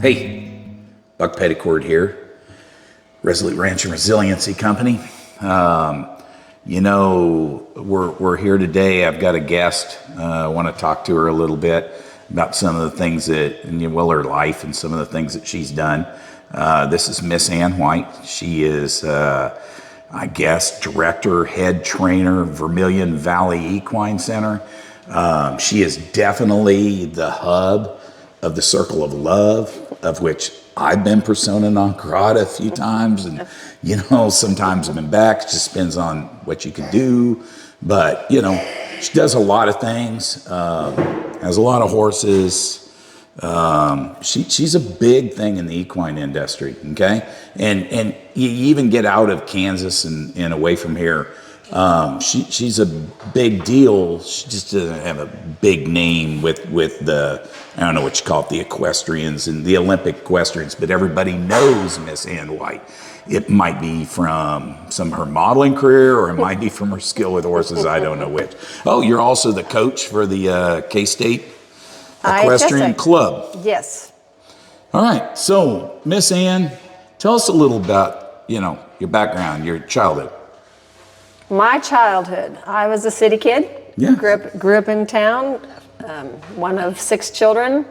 Hey, Buck Petticord here, Resolute Ranch and Resiliency Company. We're here today. I've got a guest. I want to talk to her a little bit about some of the things that, her life and some of the things that she's done. This is Miss Ann White. She is, director, head trainer, Vermillion Valley Equine Center. She is definitely the hub of the Circle of Love, of which I've been persona non grata a few times, and sometimes I've been back. It just depends on what you can do, but she does a lot of things. Has a lot of horses. She's a big thing in the equine industry. Okay, and you even get out of Kansas and away from here. She's a big deal. She just doesn't have a big name with the, I don't know what you call it, the equestrians and the Olympic equestrians, but everybody knows Miss Ann White. It might be from some of her modeling career, or it might be from her skill with horses. I don't know which. Oh, you're also the coach for the K-State Equestrian Club. Yes. All right. So, Miss Ann, tell us a little about, your background, your childhood. My childhood, I was a city kid. Yeah. Grew up in town, one of 6 children,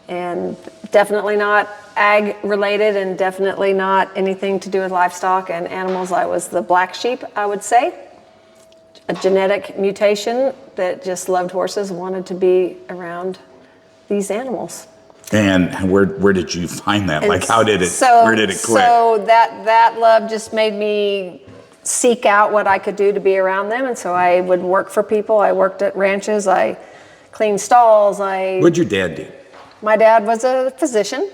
and definitely not ag related, and definitely not anything to do with livestock and animals. I was the black sheep, I would say. A genetic mutation that just loved horses, wanted to be around these animals. And where did you find that? And where did it click? So that love just made me seek out what I could do to be around them, and so I would work for people. I worked at ranches. I cleaned stalls. What'd your dad do? My dad was a physician.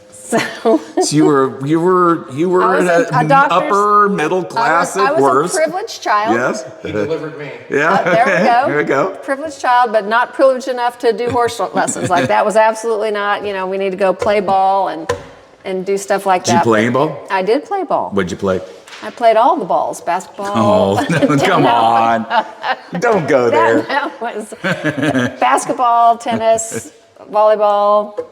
So you were in an upper middle class at worst. I was a privileged child. Yes, he delivered me. Yeah, there we go. There we go. Privileged child, but not privileged enough to do horse lessons. Like that was absolutely not. We need to go play ball and do stuff like that. Did you play any ball? I did play ball. What'd you play? I played all the balls, basketball. Oh, come on. Don't go there. That was basketball, tennis, volleyball.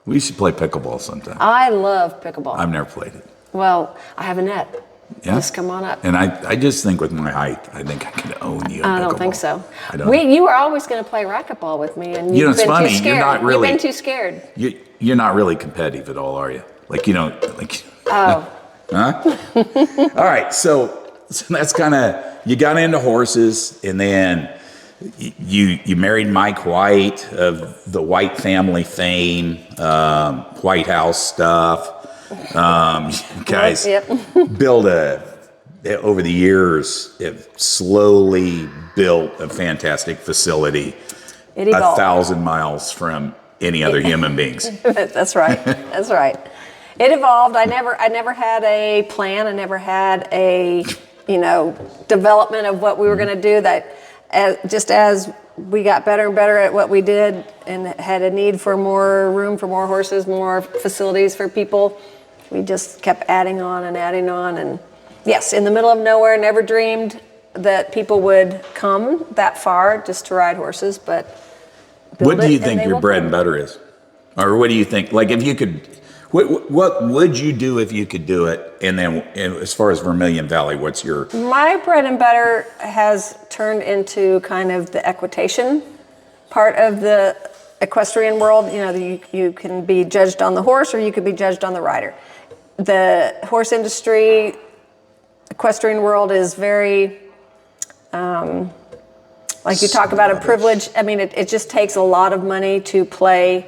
We should play pickleball sometime. I love pickleball. I've never played it. Well, I have a net. Yeah? Just come on up. And I just think with my height, I think I could own you in I don't pickleball. think so. I don't. You were always going to play racquetball with me, and you've it's been funny. too scared. You're not really. You've been too scared. You're not really competitive at all, are you? Oh. Huh? All right, so that's kind of, you got into horses, and then you married Mike White of the White family fame, White House stuff. You guys built over the years, have slowly built a fantastic facility. It evolved. 1,000 miles from any other human beings. That's right. That's right. It evolved. I never had a plan. I never had a, development of what we were going to do. That just as we got better and better at what we did and had a need for more room, for more horses, more facilities for people, we just kept adding on. And yes, in the middle of nowhere, never dreamed that people would come that far just to ride horses, but what do you think your bread and butter is? Or what do you think, like if you could... What would you do if you could do it? And then as far as Vermillion Valley, what's your... My bread and butter has turned into kind of the equitation part of the equestrian world. You can be judged on the horse, or you could be judged on the rider. The horse industry, equestrian world is very, like you talk about a privilege. I mean, it just takes a lot of money to play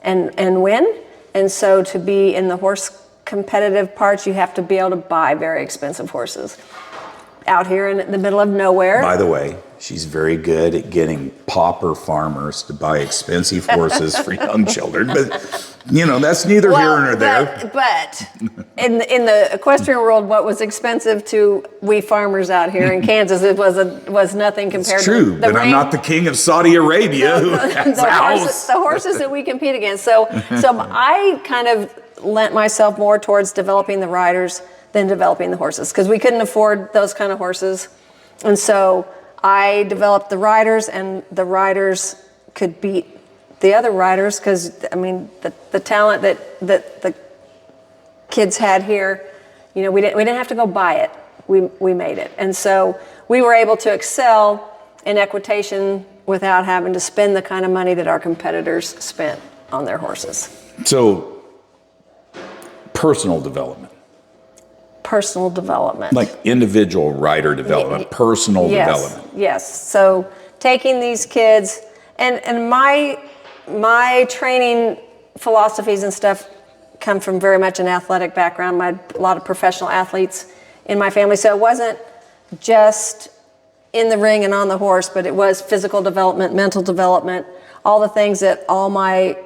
and win. And so to be in the horse competitive parts, you have to be able to buy very expensive horses out here in the middle of nowhere. By the way, she's very good at getting pauper farmers to buy expensive horses for young children. But, that's neither here nor there. But in the equestrian world, what was expensive to we farmers out here in Kansas, it was nothing compared it's true, to the I'm not the king of Saudi Arabia who has a house. The horses that we compete against. So I kind of lent myself more towards developing the riders than developing the horses, because we couldn't afford those kind of horses. And so I developed the riders, and the riders could beat the other riders, because I mean the talent that the kids had here, you know, we didn't have to go buy it. We made it, and so we were able to excel in equitation without having to spend the kind of money that our competitors spent on their horses. So, personal development. Personal development. Like individual rider development, personal development. Yes. So taking these kids and my training philosophies and stuff come from very much an athletic background. I had a lot of professional athletes in my family, so it wasn't just in the ring and on the horse, but it was physical development, mental development, all the things that all my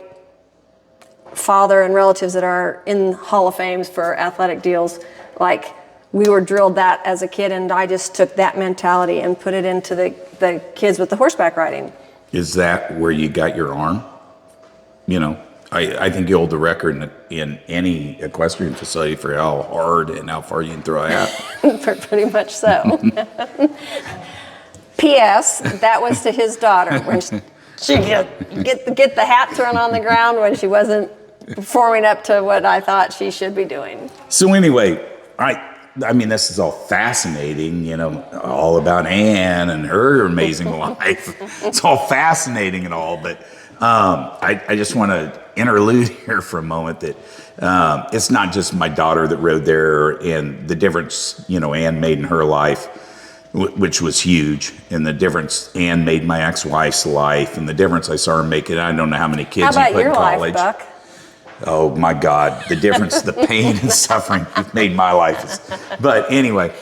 father and relatives that are in Hall of Fames for athletic deals, like we were drilled that as a kid, and I just took that mentality and put it into the kids with the horseback riding. Is that where you got your arm? You know, I think you hold the record in any equestrian facility for how hard and how far you can throw a hat. Pretty much so. P.S. That was to his daughter when she get the hat thrown on the ground when she wasn't performing up to what I thought she should be doing. So anyway, I mean, this is all fascinating, you know, all about Anne and her amazing life. It's all fascinating and all, but I just want to interlude here for a moment that it's not just my daughter that rode there and the difference, you know, Anne made in her life, which was huge, and the difference Anne made in my ex-wife's life, and the difference I saw her make it. I don't know how many kids you put in college. How about your life, Buck? Oh my God, the difference, the pain and suffering you've made in my life. But anyway,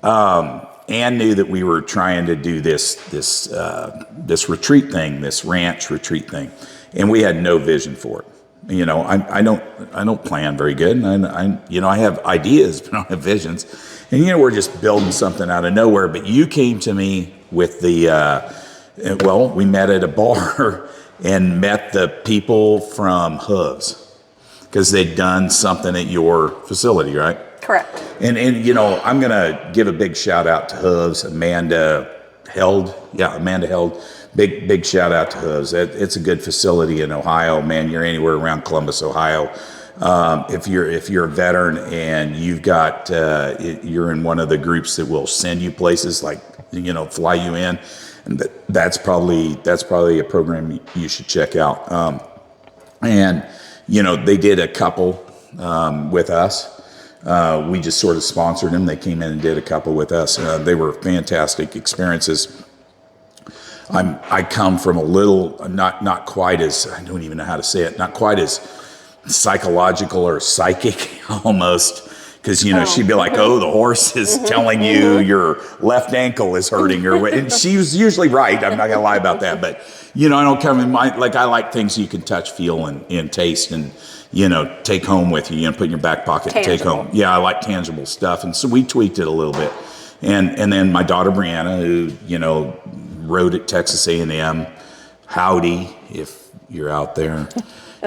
Anne knew that we were trying to do this retreat thing, this ranch retreat thing, and we had no vision for it. You know, I don't plan very good, and I have ideas, but I don't have visions. And you know, we're just building something out of nowhere. But you came to me with we met at a bar and met the people from Hooves, because they'd done something at your facility, right? Correct. And you know, I'm going to give a big shout out to Hooves, Amanda Held. Big shout out to Hooves. It's a good facility in Ohio. Man, you're anywhere around Columbus, Ohio. If you're a veteran and you've got, you're in one of the groups that will send you places, like, you know, fly you in, and that's probably a program you should check out. And you know, they did a couple with us. We just sort of sponsored them. They came in and did a couple with us. They were fantastic experiences. I come from a little, not quite as, I don't even know how to say it, not quite as psychological or psychic almost. Because, you know, she'd be like, oh, the horse is telling you your left ankle is hurting. And she was usually right. I'm not going to lie about that. But, you know, I don't come in my, like, I like things you can touch, feel, and taste and, you know, take home with you, you know, put in your back pocket and take home. Yeah, I like tangible stuff. And so we tweaked it a little bit. And then my daughter, Brianna, who, you know, rode at Texas A&M, howdy, if you're out there,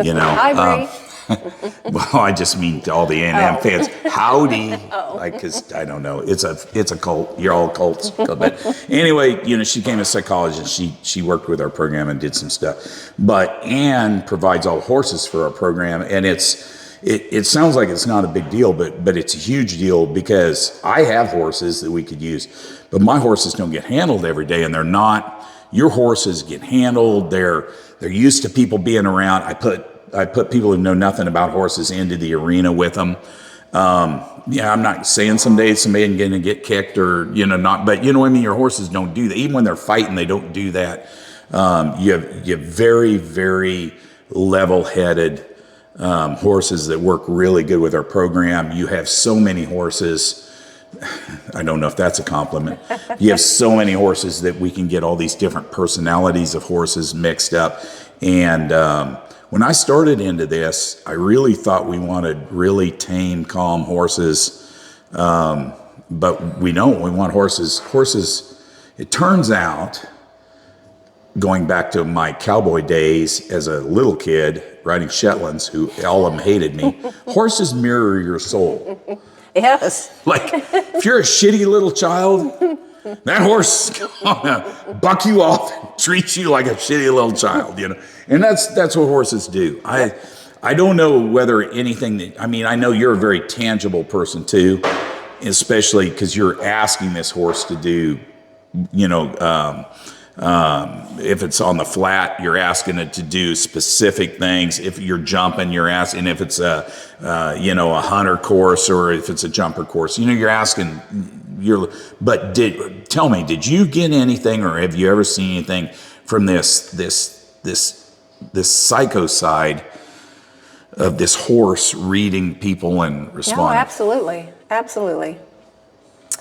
you know. Hi, Bree. Well, I just mean to all the A&M fans, howdy, like, because I don't know, it's a cult. You're all cults. But anyway, you know, she became a psychologist. She worked with our program and did some stuff. But Anne provides all horses for our program, and it sounds like it's not a big deal, but it's a huge deal, because I have horses that we could use, but my horses don't get handled every day, and they're not. Your horses get handled. They're used to people being around. I put people who know nothing about horses into the arena with them. Yeah, I'm not saying someday somebody's going to get kicked or, you know, not, but you know what I mean? Your horses don't do that. Even when they're fighting, they don't do that. You have very, very level-headed horses that work really good with our program. You have so many horses. I don't know if that's a compliment. You have so many horses that we can get all these different personalities of horses mixed up. And when I started into this, I really thought we wanted really tame, calm horses. But we don't. We want horses. Horses, it turns out, going back to my cowboy days as a little kid, riding Shetlands, who all of them hated me, horses mirror your soul. Yes. Like, if you're a shitty little child, that horse is gonna buck you off and treat you like a shitty little child, you know. And that's what horses do. I don't know whether anything that, I mean, I know you're a very tangible person too, especially because you're asking this horse to do, you know, if it's on the flat, you're asking it to do specific things. If you're jumping, you're asking if it's a hunter course or if it's a jumper course. You know, you're asking. But tell me, did you get anything, or have you ever seen anything from this psycho side of this horse reading people and responding? No, absolutely, absolutely.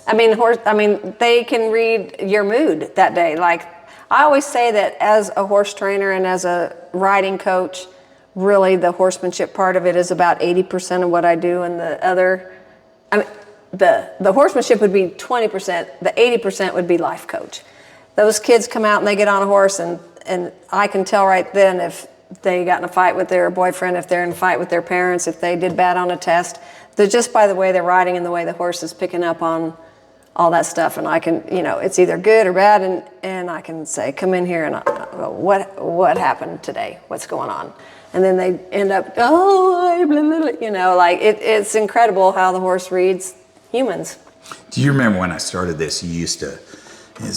I mean, they can read your mood that day. Like, I always say that as a horse trainer and as a riding coach, really the horsemanship part of it is about 80% of what I do, and the other, I mean, the horsemanship would be 20%, the 80% would be life coach. Those kids come out and they get on a horse, and I can tell right then if they got in a fight with their boyfriend, if they're in a fight with their parents, if they did bad on a test. They're just by the way they're riding and the way the horse is picking up on all that stuff. And I can, you know, it's either good or bad, and I can say, come in here, and what happened today? What's going on? And then they end up, you know, like it's incredible how the horse reads humans. Do you remember when I started this,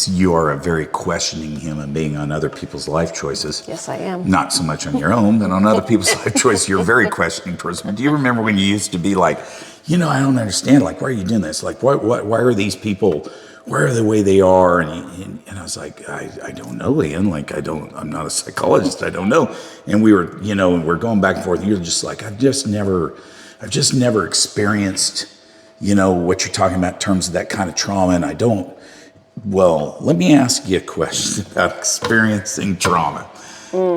you are a very questioning human being on other people's life choices. Yes, I am. Not so much on your own, but on other people's life choices, you're a very questioning person. But do you remember when you used to be like, you know, I don't understand, like, why are you doing this? Like, why are these people, why are the way they are? And I was like, I don't know, Ian. Like, I'm not a psychologist. I don't know. And we were, you know, we're going back and forth. And you're just like, I've just never experienced, you know, what you're talking about in terms of that kind of trauma. And I don't. Well, let me ask you a question about experiencing trauma.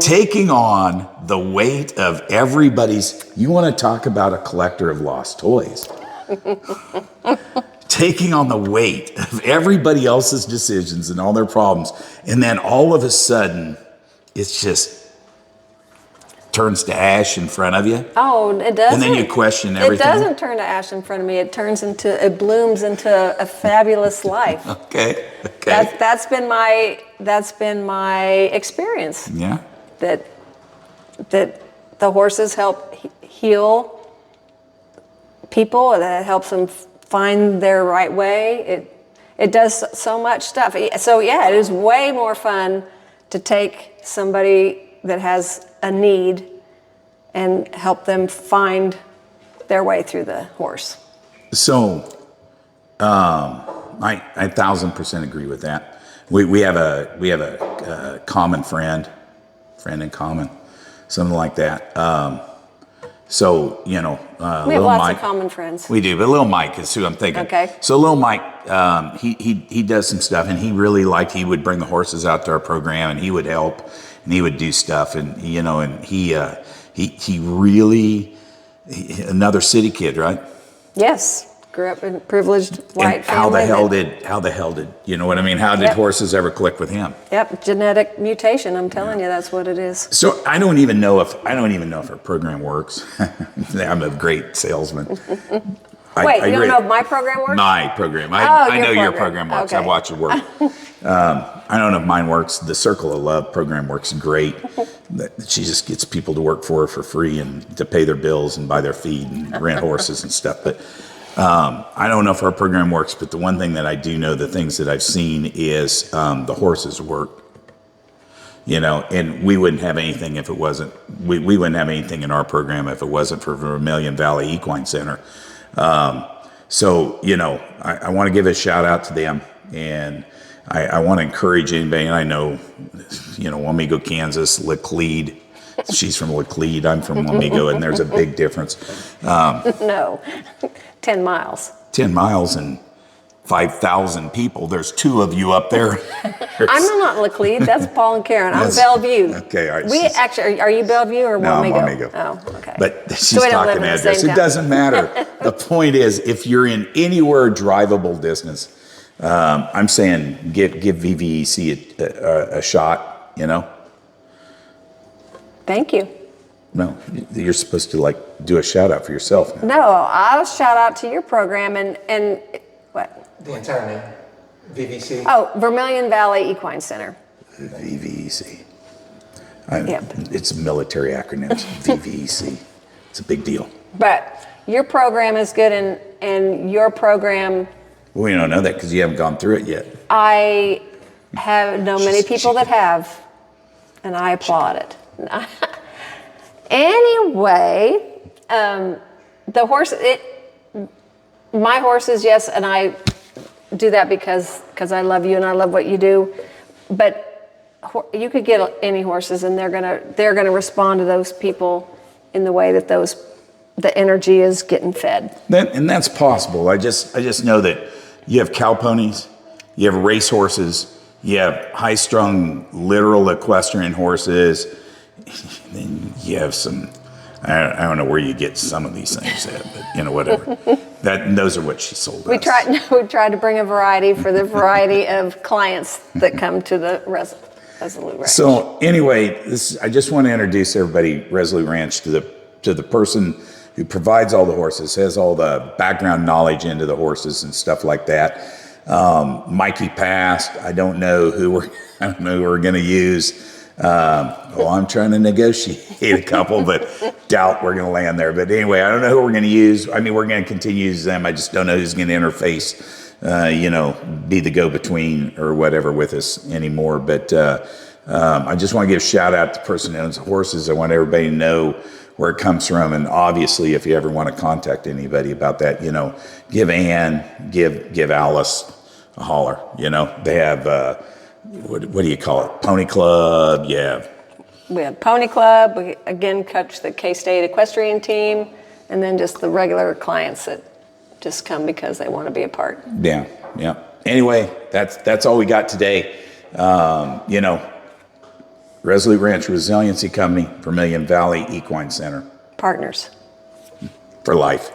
Taking on the weight of everybody's, you want to talk about a collector of lost toys. Taking on the weight of everybody else's decisions and all their problems. And then all of a sudden, it's just turns to ash in front of you. Oh, it doesn't. And then you question everything. It doesn't turn to ash in front of me. It blooms into a fabulous life. Okay. That's been my experience. Yeah. That the horses help heal people. That helps them find their right way. It does so much stuff. So yeah, it is way more fun to take somebody that has a need and help them find their way through the horse. So, I 1,000% agree with that. We have a common friend in common, something like that. So, you know, we have little lots Mike, of common friends. We do, but little Mike is who I'm thinking. Okay. So little Mike, he does some stuff, and he really he would bring the horses out to our program, and he would help, and he would do stuff, and you know, and he really another city kid, right? Yes, grew up in a privileged white and family. how the hell did you know what I mean? How did horses ever click with him? Yep, genetic mutation. I'm telling you, that's what it is. So I don't even know if our program works. I'm a great salesman. Wait, you don't know if my program works? My program. I know your program works. Okay. I watch it work. I don't know if mine works. The Circle of Love program works great. She just gets people to work for her for free and to pay their bills and buy their feed and rent horses and stuff. But I don't know if our program works. But the one thing that I do know, the things that I've seen is the horses work. You know, and we wouldn't have anything if it wasn't. We wouldn't have anything in our program if it wasn't for Vermillion Valley Equine Center. So, you know, I want to give a shout out to them, and I want to encourage anybody, and I know, you know, Wamego, Kansas, Laclede. She's from Laclede, I'm from Wamego, and there's a big difference. No, 10 miles. 10 miles and 5,000 people. There's two of you up there. I'm not Laclede. That's Paul and Karen. I'm Bellevue. Okay, all right. We actually, are you Bellevue or No, I'm Wamego? Wamego. Oh, okay. But she's So we don't live talking in the address. same It town. doesn't matter. The point is, if you're in anywhere drivable distance, I'm saying give VVEC a shot, you know? Thank you. No, you're supposed to do a shout out for yourself. No, I'll shout out to your program and what? The entire name. VVC? Oh, Vermillion Valley Equine Center. VVC. Yep. It's military acronyms. VVC. It's a big deal. But your program is good, and your program, We don't know that because you haven't gone through it yet. I have known many people that have, and I applaud it. Anyway, the horse, my horses, yes, and I do that because I love you and I love what you do. But you could get any horses, and they're gonna respond to those people in the way that the energy is getting fed. And that's possible. I just know that you have cow ponies, you have race horses, you have high-strung literal equestrian horses, then you have some. I don't know where you get some of these things at, but whatever. Those are what she sold us. We tried to bring a variety for the variety of clients that come to the Resolute Ranch. So anyway, I just want to introduce everybody, Resolute Ranch, to the person who provides all the horses, has all the background knowledge into the horses and stuff like that. Mikey passed. I don't know who we're going to use. I'm trying to negotiate a couple, but doubt we're going to land there. But anyway, I don't know who we're going to use. I mean, we're going to continue to use them. I just don't know who's going to interface, be the go-between or whatever with us anymore. But I just want to give a shout out to the person who owns the horses. I want everybody to know where it comes from. And obviously, if you ever want to contact anybody about that, give Ann, give Alice a holler. They have, what do you call it? Pony Club. Yeah. We have Pony Club. We again coach the K-State equestrian team, and then just the regular clients that just come because they want to be a part. Yeah. Anyway, that's all we got today. Resolute Ranch Resiliency Company, Vermillion Valley Equine Center. Partners. For life.